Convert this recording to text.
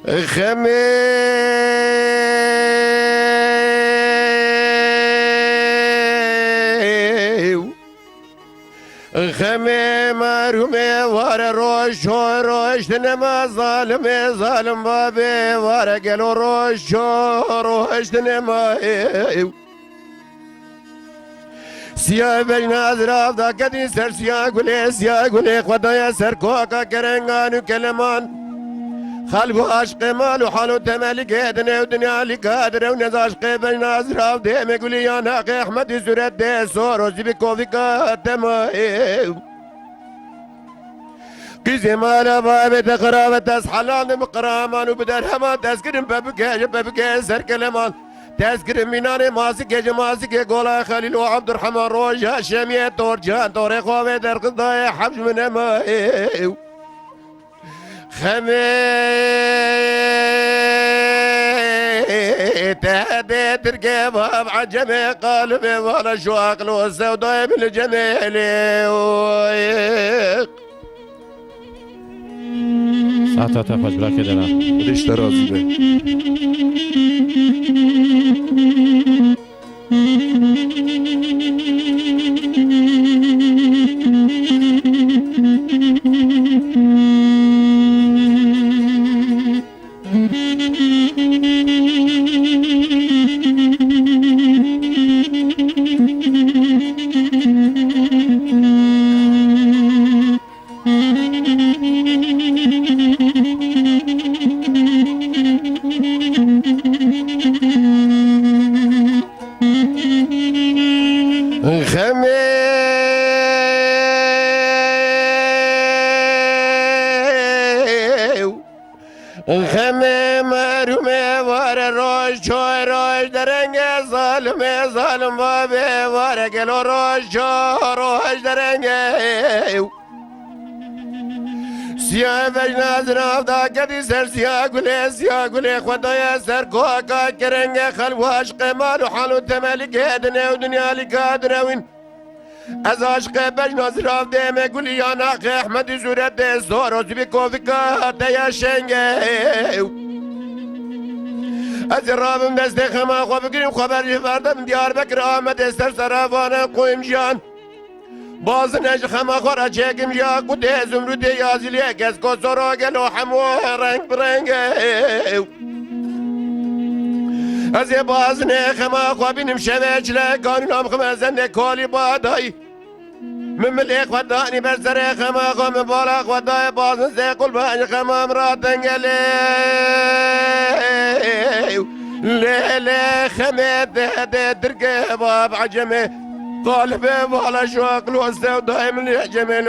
خمي مرومي وار روش روش نما ظالم ظالم بابي وار قالوا روش روش نما سيا بجنا زراف دا كدي سر سيا قولي خدايا سر كوكا كرنغان كلمان خلقو عشق مال وحالو تمالي قيدنا ودنيا لي قادر ونز عشق بجنا زراف دي مقولي يا ناقي احمد زورت دي سورو زبي كوفيكا تمايو قزي مالا بابي تقرابة تسحلان مقرامان وبدرهمان تسكرم بابكي سر كلمان تذكر ميناني ماسك ماسك قولا خليل وعبد الرحمن روج هاشمية تورجان توري خوابي در قضايا حبش من مايو خمي تهدي ترقي باب عجمي قلبي ولا شواق لو السوداء من الجميل ساعتها تفاش بلا كده لا ليش ترازي به خمي مرومي وار روش شوي روش درنگ ظالم بابي وار قلو روش روش درنگ سيا بجنا زراف دا كدي سر سيا قولي خدايا سر كوكا كرنگ خلو عشق مال وحالو تمالي قيدنا ودنيا لي قادر وين از عشق بجنا زراف ديمه قولي يا ناقي احمد زورت دي سورو زبي كوفيكا تيا شنگه از رابم دست خما خواب بگیریم خبری فردم دیار بکر آمد استر سرافانه قویم جان باز نج خما خورا چکم جا قده زمرو دی یازیلیه کس کو سرا گلو حمو رنگ برنگ از باز نه خما خوابینم شوچله قانونم خمزنده کالی بادایی مملك وداني برسر خما قوم بالاق وداي باز زيقل باني خما مراتنجلي ليلة خميت هدي درقي باب عجمي قلبي بالا شوق الوسط ودايم الجميل